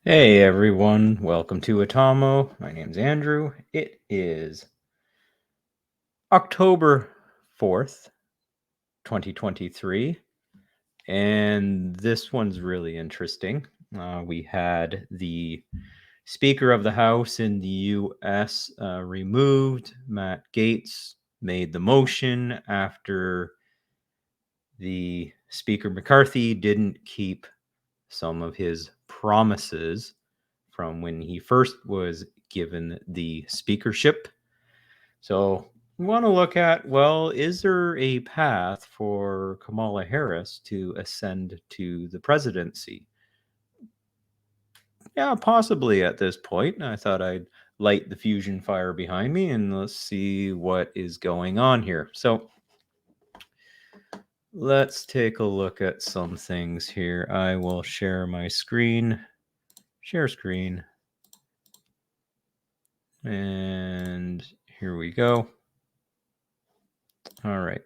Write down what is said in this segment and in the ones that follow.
Hey everyone, welcome to Atomo. My name's Andrew. It is October 4th, 2023, and this one's really interesting. We had the Speaker of the House in the U.S. Removed. Matt Gaetz made the motion after the Speaker McCarthy didn't keep some of his promises from when he first was given the speakership. So we want to look at, well, is there a path for Kamala Harris to ascend to the presidency? Yeah, possibly at this point. I thought I'd light the fusion fire behind me and let's see what is going on here. So let's take a look at some things here. I will share my screen, share screen, and here we go. All right.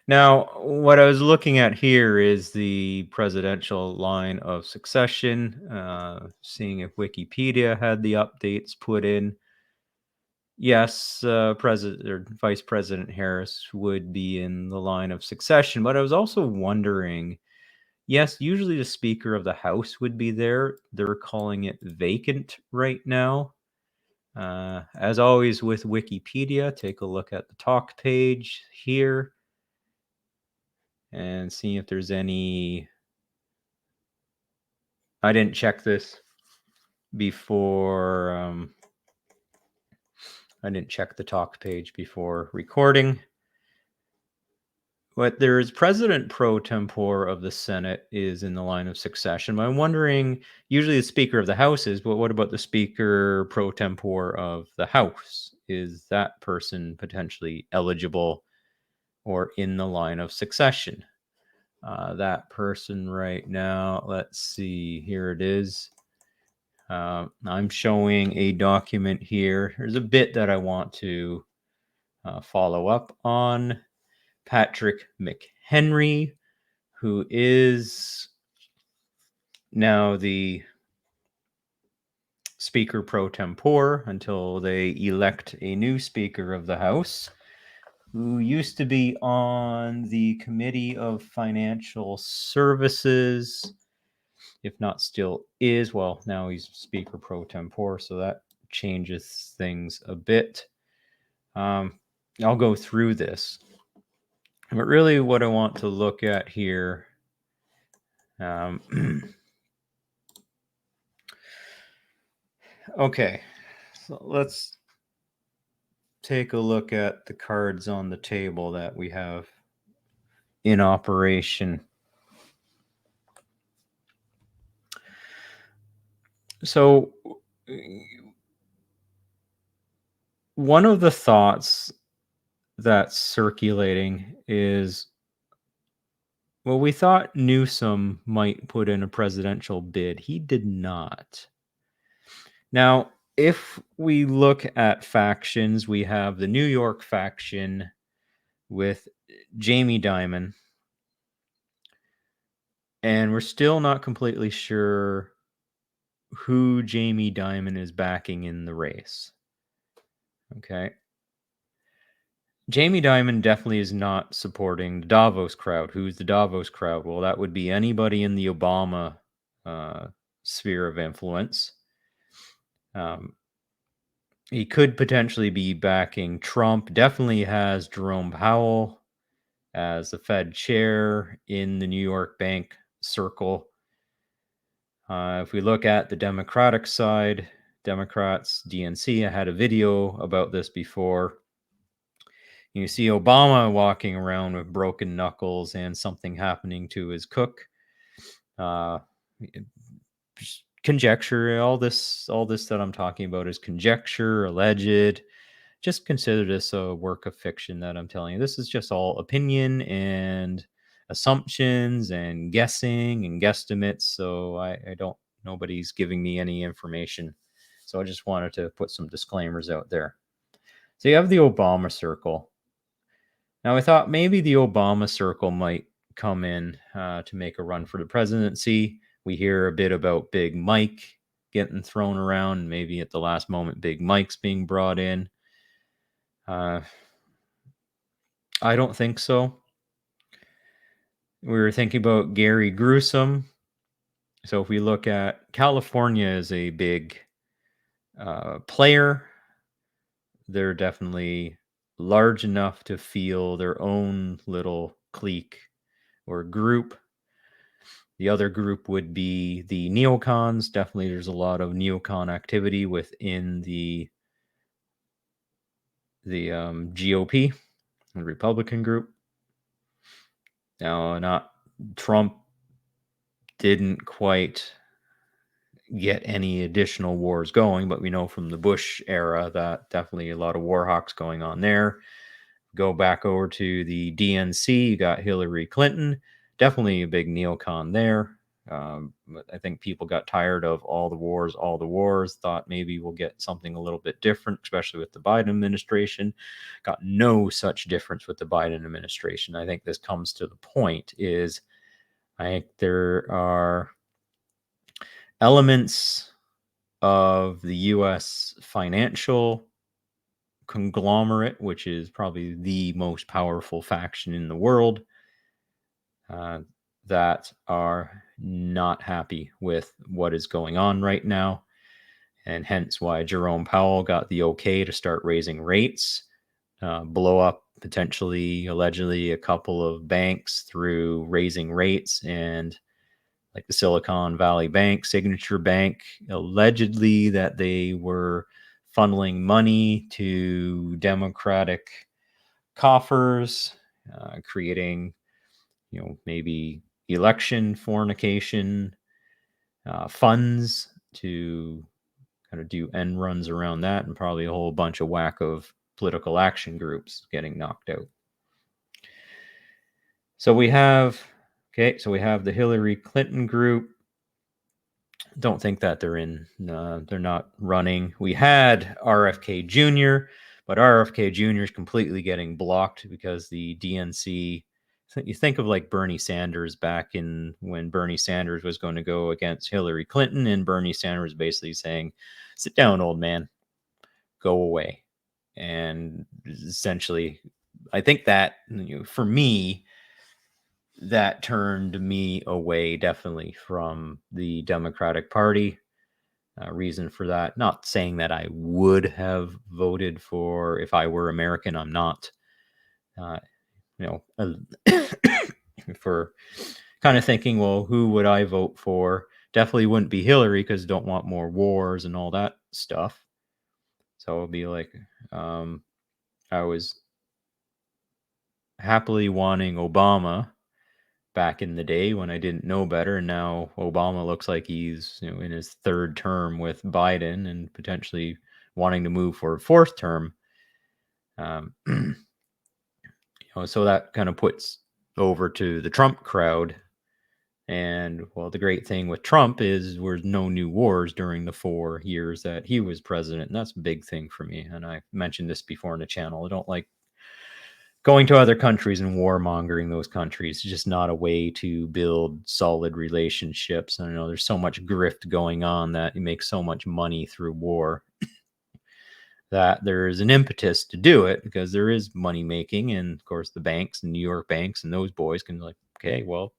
Now, what I was looking at here is the presidential line of succession, seeing if Wikipedia had the updates put in. Yes, President or Vice President Harris would be in the line of succession, but I was also wondering, yes, usually the Speaker of the House would be there. They're calling it vacant right now. As always with Wikipedia, take a look at the talk page here and see if there's any. I didn't check this before. I didn't check the talk page before recording. But there's President pro tempore of the Senate is in the line of succession. But I'm wondering, usually the Speaker of the House is, but what about the Speaker pro tempore of the House? Is that person potentially eligible or in the line of succession? That person right now, let's see, here it is. I'm showing a document here. There's a bit that I want to follow up on. Patrick McHenry, who is now the Speaker pro tempore until they elect a new Speaker of the House, who used to be on the Committee of Financial Services, if not still is. Well, now he's Speaker pro tempore, so that changes things a bit. I'll go through this. But really what I want to look at here, okay, so let's take a look at the cards on the table that we have in operation. So one of the thoughts that's circulating is, well, we thought Newsom might put in a presidential bid. He did not. Now, if we look at factions, we have the New York faction with Jamie Dimon, and we're still not completely sure who Jamie Dimon is backing in the race. Okay. Jamie Dimon definitely is not supporting the Davos Crowd. Who's the Davos Crowd? Well, that would be anybody in the Obama sphere of influence. He could potentially be backing Trump. Definitely has Jerome Powell as the Fed chair in the New York bank circle. If we look at the Democratic side, Democrats, DNC, I had a video about this before. You see Obama walking around with broken knuckles and something happening to his cook. Conjecture. All this that I'm talking about is conjecture, alleged. Just consider this a work of fiction that I'm telling you. This is just all opinion and assumptions and guessing and guesstimates. So I don't. Nobody's giving me any information. So I just wanted to put some disclaimers out there. So you have the Obama circle. Now, I thought maybe the Obama circle might come in to make a run for the presidency We hear a bit about Big Mike getting thrown around, maybe at the last moment, Big Mike's being brought in. I don't think so. We were thinking about Gary Gruesome. So if we look at California as a big player, they're definitely large enough to feel their own little clique or group. The other group would be the neocons. Definitely, there's a lot of neocon activity within the GOP, the Republican group. Now, not Trump didn't quite get any additional wars going, but we know from the Bush era that definitely a lot of war hawks going on there. Go back over to the DNC, you got Hillary Clinton, definitely a big neocon there. But I think people got tired of all the wars, thought maybe we'll get something a little bit different, especially with the Biden administration. Got no such difference with the Biden administration. I think this comes to the point is I think there are elements of the U.S. financial conglomerate, which is probably the most powerful faction in the world, that are not happy with what is going on right now. And hence why Jerome Powell got the okay to start raising rates, blow up potentially, allegedly, a couple of banks through raising rates. And like the Silicon Valley Bank, Signature Bank, allegedly that they were funneling money to Democratic coffers, creating, maybe election fornication funds to kind of do end runs around that, and probably a whole bunch of whack of political action groups getting knocked out. So we have the Hillary Clinton group. Don't think that they're not running. We had RFK Jr., but RFK Jr. is completely getting blocked because the DNC, you think of like Bernie Sanders back in when Bernie Sanders was going to go against Hillary Clinton, and Bernie Sanders basically saying, sit down, old man, go away. And essentially, I think that, for me, that turned me away definitely from the Democratic Party. Reason for that, not saying that I would have voted for if I were American. I'm not, for kind of thinking, well, who would I vote for? Definitely wouldn't be Hillary because don't want more wars and all that stuff. So it'd be like, I was happily wanting Obama back in the day when I didn't know better. And now Obama looks like he's, in his third term with Biden and potentially wanting to move for a fourth term. So that kind of puts over to the Trump crowd. And well, the great thing with Trump is there's no new wars during the 4 years that he was president. And that's a big thing for me. And I mentioned this before in the channel. I don't like going to other countries and warmongering those countries. It's just not a way to build solid relationships. I don't know, there's so much grift going on that you make so much money through war that there is an impetus to do it because there is money making. And of course, the banks and New York banks and those boys can be like, okay, well,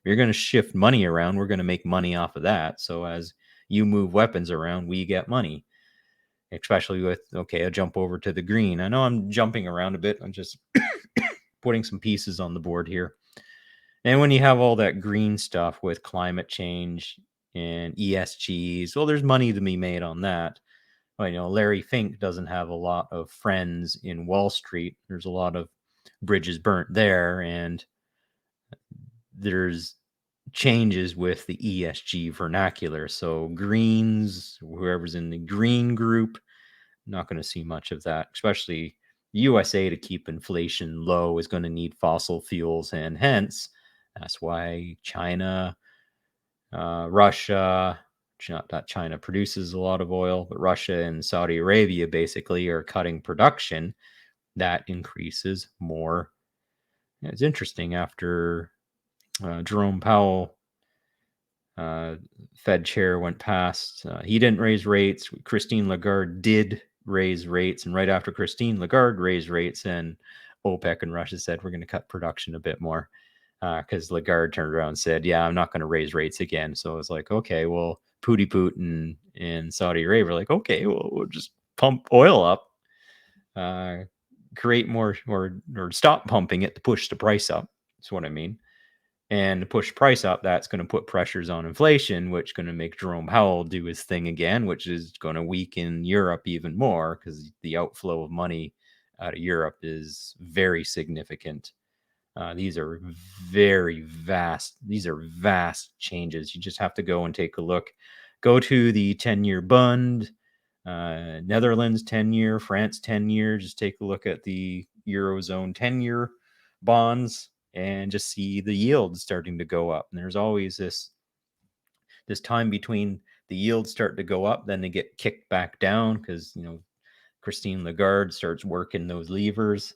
you're going to shift money around. We're going to make money off of that. So as you move weapons around, we get money. Especially with, okay, I'll jump over to the green. I know I'm jumping around a bit. I'm just putting some pieces on the board here. And when you have all that green stuff with climate change and ESGs, well, there's money to be made on that. Well, Larry Fink doesn't have a lot of friends in Wall Street. There's a lot of bridges burnt there, and there's changes with the ESG vernacular. So greens, whoever's in the green group, not going to see much of that, especially USA to keep inflation low is going to need fossil fuels. And hence, that's why China, Russia, not that China produces a lot of oil, but Russia and Saudi Arabia basically are cutting production. That increases more. It's interesting after Jerome Powell Uh, Fed chair went past. He didn't raise rates. Christine Lagarde did raise rates. And right after Christine Lagarde raised rates, and OPEC and Russia said, we're going to cut production a bit more. Because Lagarde turned around and said, yeah, I'm not going to raise rates again. So it was like, okay, well, Putin and Saudi Arabia were like, okay, well, we'll just pump oil up, create more, or stop pumping it to push the price up. That's what I mean. And to push price up, that's going to put pressures on inflation, which is going to make Jerome Powell do his thing again, which is going to weaken Europe even more because the outflow of money out of Europe is very significant. These are very vast. These are vast changes. You just have to go and take a look. Go to the 10-year bond, Netherlands 10-year, France 10-year. Just take a look at the Eurozone 10-year bonds and just see the yields starting to go up. And there's always this time between the yields start to go up, then they get kicked back down because Christine Lagarde starts working those levers,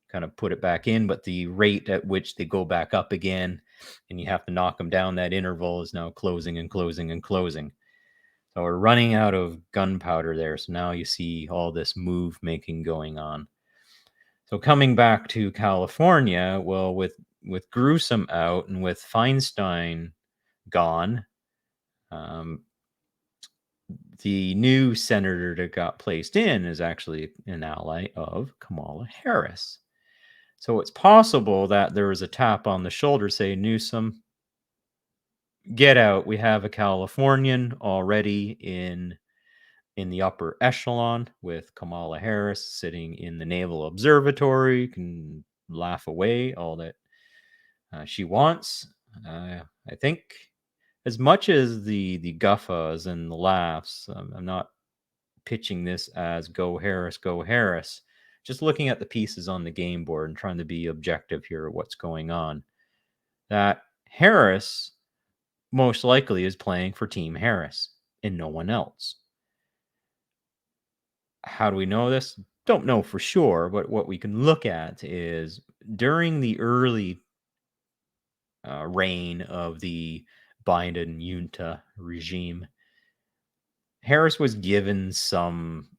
kind of put it back in, but the rate at which they go back up again, and you have to knock them down, that interval is now closing and closing and closing. So we're running out of gunpowder there. So now you see all this move making going on. So coming back to California, well, with Gruesome out and with Feinstein gone, the new senator that got placed in is actually an ally of Kamala Harris. So it's possible that there was a tap on the shoulder saying, Newsom, get out. We have a Californian already in the upper echelon with Kamala Harris sitting in the Naval Observatory, can laugh away all that she wants. I think as much as the guffas and the laughs, I'm not pitching this as go Harris, go Harris. Just looking at the pieces on the game board and trying to be objective here at what's going on. That Harris most likely is playing for Team Harris and no one else. How do we know this? Don't know for sure, but what we can look at is during the early reign of the Biden junta regime, Harris was given some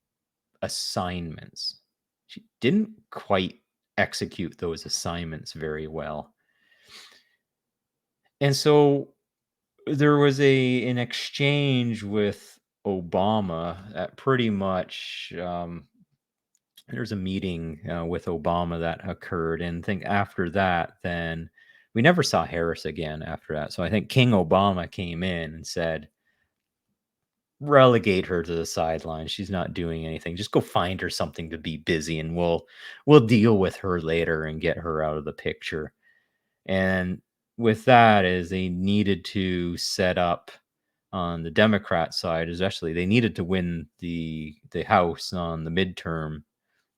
assignments. She didn't quite execute those assignments very well. And so there was an exchange with Obama that pretty much there's a meeting with Obama that occurred, and I think after that, then we never saw Harris again after that. So I think King Obama came in and said, relegate her to the sidelines. She's not doing anything. Just go find her something to be busy, and we'll deal with her later and get her out of the picture. And with that, is they needed to set up on the Democrat side, especially they needed to win the House on the midterm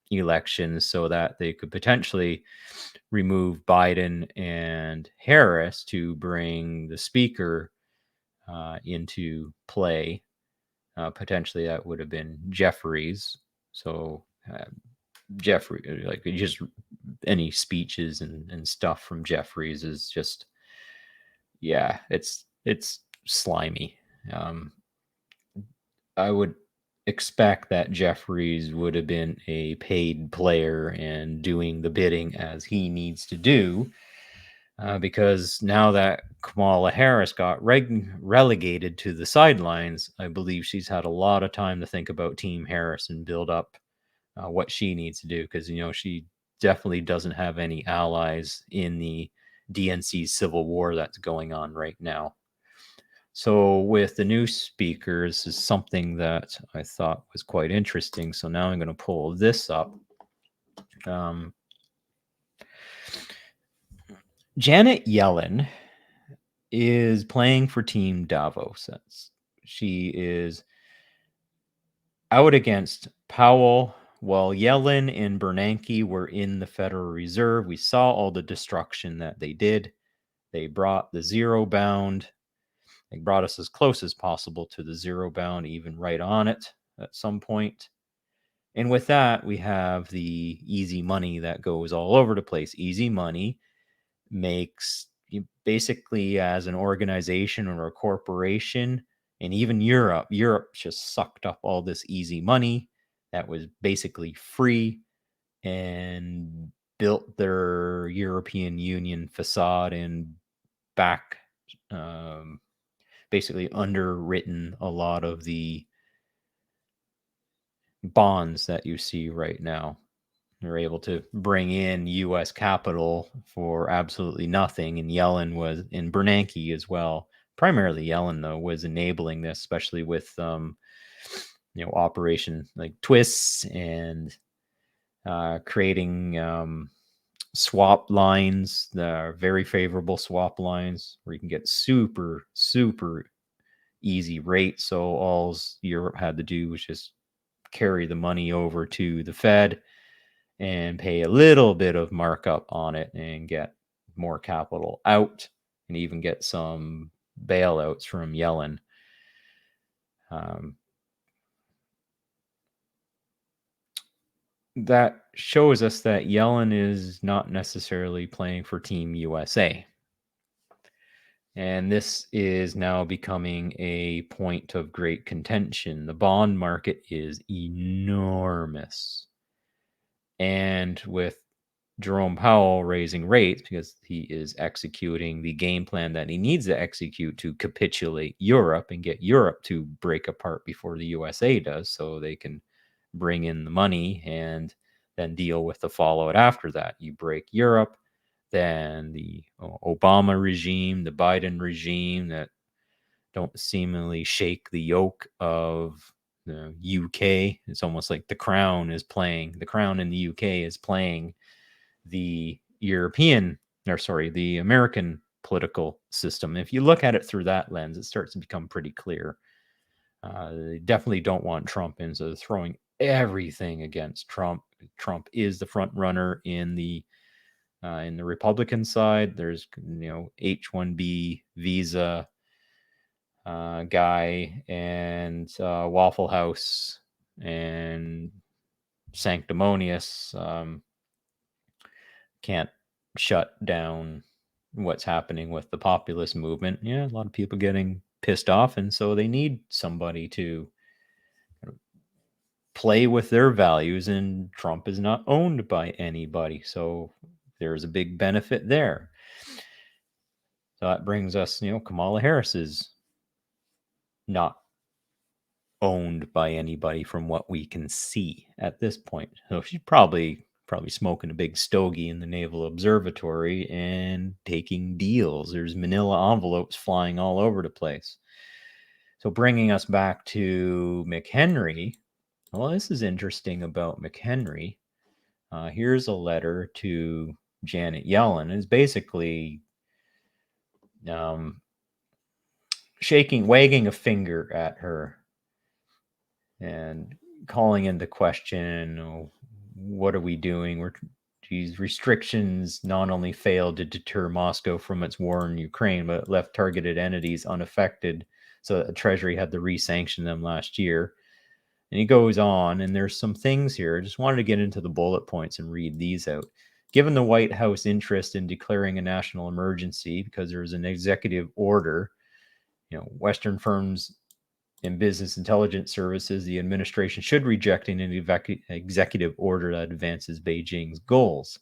elections so that they could potentially remove Biden and Harris to bring the speaker into play. Potentially, that would have been Jeffries. So Jeffrey, like just any speeches and stuff from Jeffries is just, yeah, it's slimy. I would expect that Jeffries would have been a paid player and doing the bidding as he needs to do, because now that Kamala Harris got relegated to the sidelines, I believe she's had a lot of time to think about Team Harris and build up what she needs to do, because she definitely doesn't have any allies in the DNC civil war that's going on right now. So with the new speaker, this is something that I thought was quite interesting. So now I'm going to pull this up. Janet Yellen is playing for Team Davos. She is out against Powell, while Yellen and Bernanke were in the Federal Reserve. We saw all the destruction that they did. They brought the zero bound. They brought us as close as possible to the zero bound, even right on it at some point. And with that, we have the easy money that goes all over the place. Easy money makes you basically, as an organization or a corporation, and even Europe just sucked up all this easy money that was basically free and built their European Union facade and back, um, basically underwritten a lot of the bonds that you see right now. They're able to bring in U.S. capital for absolutely nothing, and Yellen was in Bernanke as well. Primarily, Yellen though was enabling this, especially with Operation like twists and creating swap lines, the very favorable swap lines where you can get super easy rates. So all Europe had to do was just carry the money over to the Fed and pay a little bit of markup on it and get more capital out and even get some bailouts from Yellen. That shows us that Yellen is not necessarily playing for Team USA. And this is now becoming a point of great contention. The bond market is enormous. And with Jerome Powell raising rates because he is executing the game plan that he needs to execute to capitulate Europe and get Europe to break apart before the USA does, so they can bring in the money and then deal with the fallout after that. You break Europe, then the Obama regime, the Biden regime that don't seemingly shake the yoke of the UK. It's almost like the crown in the UK is playing the the American political system. If you look at it through that lens, it starts to become pretty clear. They definitely don't want Trump in, so they're throwing everything against Trump. Trump is the front runner in the Republican side. There's H-1B visa guy and Waffle House and sanctimonious. Can't shut down what's happening with the populist movement. Yeah, a lot of people getting pissed off, and so they need somebody to play with their values, and Trump is not owned by anybody, so there's a big benefit there. So that brings us, Kamala Harris is not owned by anybody from what we can see at this point. So she's probably smoking a big stogie in the Naval Observatory and taking deals. There's manila envelopes flying all over the place. So bringing us back to McHenry, well, this is interesting about McHenry. Here's a letter to Janet Yellen. It's basically wagging a finger at her and calling into question, what are we doing? These restrictions not only failed to deter Moscow from its war in Ukraine, but left targeted entities unaffected. So the Treasury had to re-sanction them last year. And he goes on, and there's some things here. I just wanted to get into the bullet points and read these out. Given the White House interest in declaring a national emergency because there was an executive order, Western firms and business intelligence services, the administration should reject an executive order that advances Beijing's goals.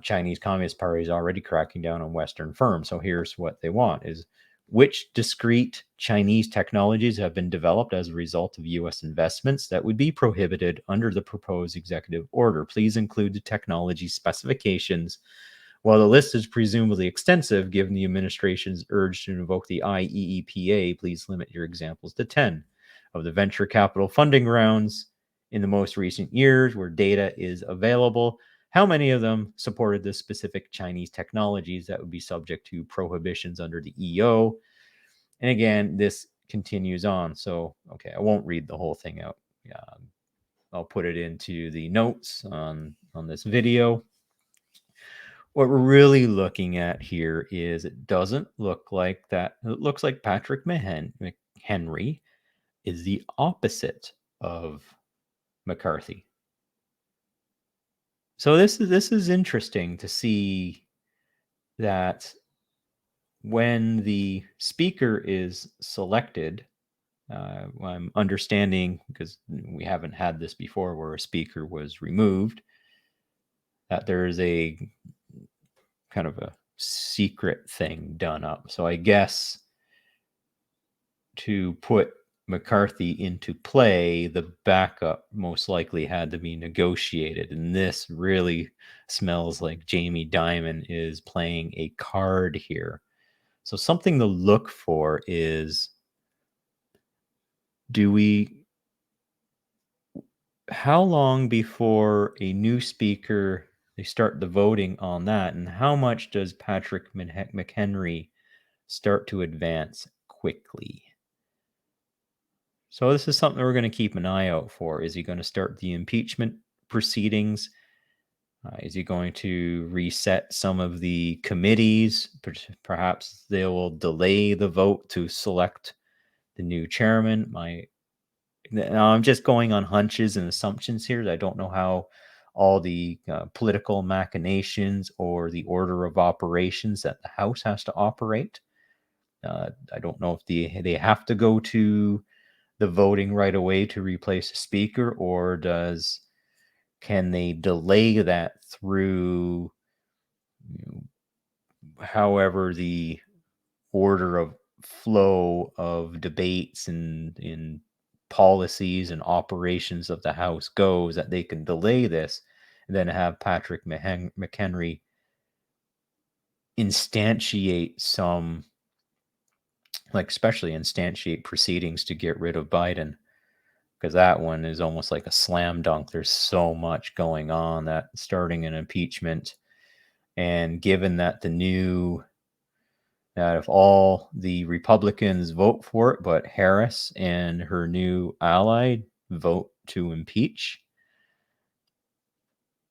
Chinese Communist Party is already cracking down on Western firms. So here's what they want is which discrete Chinese technologies have been developed as a result of U.S. investments that would be prohibited under the proposed executive order. Please include the technology specifications. While the list is presumably extensive, given the administration's urge to invoke the IEEPA, please limit your examples to 10 of the venture capital funding rounds in the most recent years where data is available. How many of them supported the specific Chinese technologies that would be subject to prohibitions under the EO? And again, this continues on. So, okay, I won't read the whole thing out. I'll put it into the notes on this video. What we're really looking at here is it doesn't look like that. It looks like Patrick McHenry is the opposite of McCarthy. So this is interesting to see that when the speaker is selected, I'm understanding, because we haven't had this before where a speaker was removed, that there is a kind of a secret thing done up. So I guess to put McCarthy into play, the backup most likely had to be negotiated. And this really smells like Jamie Dimon is playing a card here. So something to look for is, how long before a new speaker they start the voting on that, and how much does Patrick McHenry start to advance quickly? So this is something we're going to keep an eye out for. Is he going to start the impeachment proceedings? Is he going to reset some of the committees? Perhaps they will delay the vote to select the new chairman. Now, I'm just going on hunches and assumptions here. I don't know how all the political machinations or the order of operations that the House has to operate. I don't know if they have to go to the voting right away to replace a speaker, or can they delay that through, however the order of flow of debates and in policies and operations of the House goes, that they can delay this and then have Patrick McHenry instantiate some, especially instantiate proceedings to get rid of Biden, because that one is almost like a slam dunk. There's so much going on that starting an impeachment, and given that that if all the Republicans vote for it, but Harris and her new ally vote to impeach,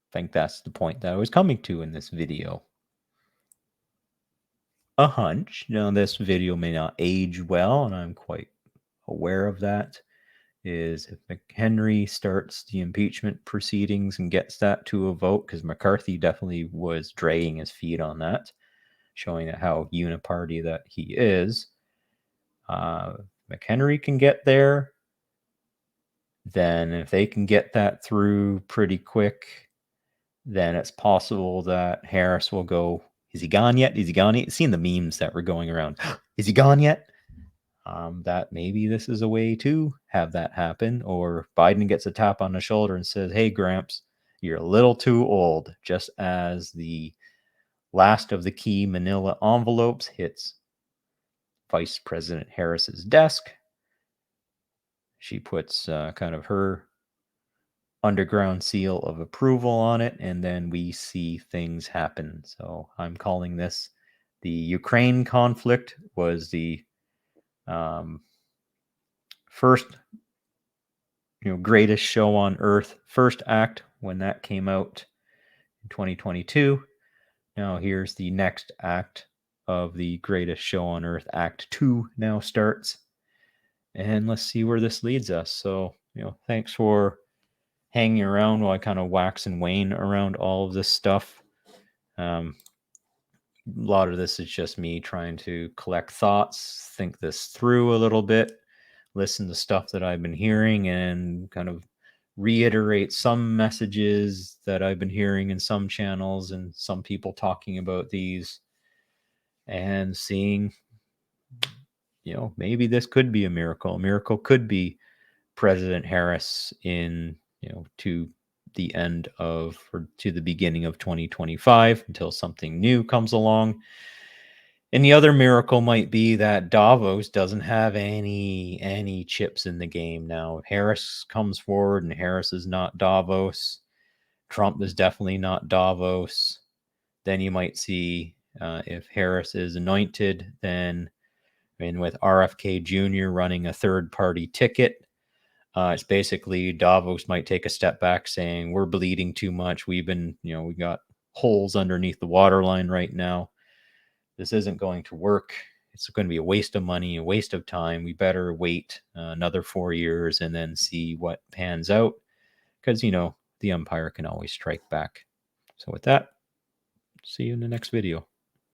I think that's the point that I was coming to in this video. A hunch. Now, this video may not age well, and I'm quite aware of that, is if McHenry starts the impeachment proceedings and gets that to a vote, because McCarthy definitely was dragging his feet on that, showing how uniparty that he is. McHenry can get there, then if they can get that through pretty quick, then it's possible that Harris will go, is he gone yet? Is he gone yet? Seeing the memes that were going around, is he gone yet? That maybe this is a way to have that happen, or Biden gets a tap on the shoulder and says, hey, Gramps, you're a little too old, just as the last of the key manila envelopes hits Vice President Harris's desk. She puts kind of her underground seal of approval on it, and then we see things happen. So I'm calling this the Ukraine conflict was the first, greatest show on earth, first act when that came out in 2022. Now here's the next act of the greatest show on earth. Act 2 now starts, and let's see where this leads us. So, thanks for hanging around while I kind of wax and wane around all of this stuff. A lot of this is just me trying to collect thoughts, think this through a little bit, listen to stuff that I've been hearing, and kind of reiterate some messages that I've been hearing in some channels and some people talking about these, and seeing, maybe this could be a miracle. A miracle could be President Harris to the end of, or to the beginning of 2025, until something new comes along. And the other miracle might be that Davos doesn't have any chips in the game now. If Harris comes forward and Harris is not Davos, Trump is definitely not Davos, then you might see, if Harris is anointed, then, with RFK Jr. running a third party ticket, it's basically Davos might take a step back saying, we're bleeding too much. We got holes underneath the waterline right now. This isn't going to work. It's going to be a waste of money, a waste of time. We better wait another 4 years and then see what pans out, because, the umpire can always strike back. So with that, see you in the next video.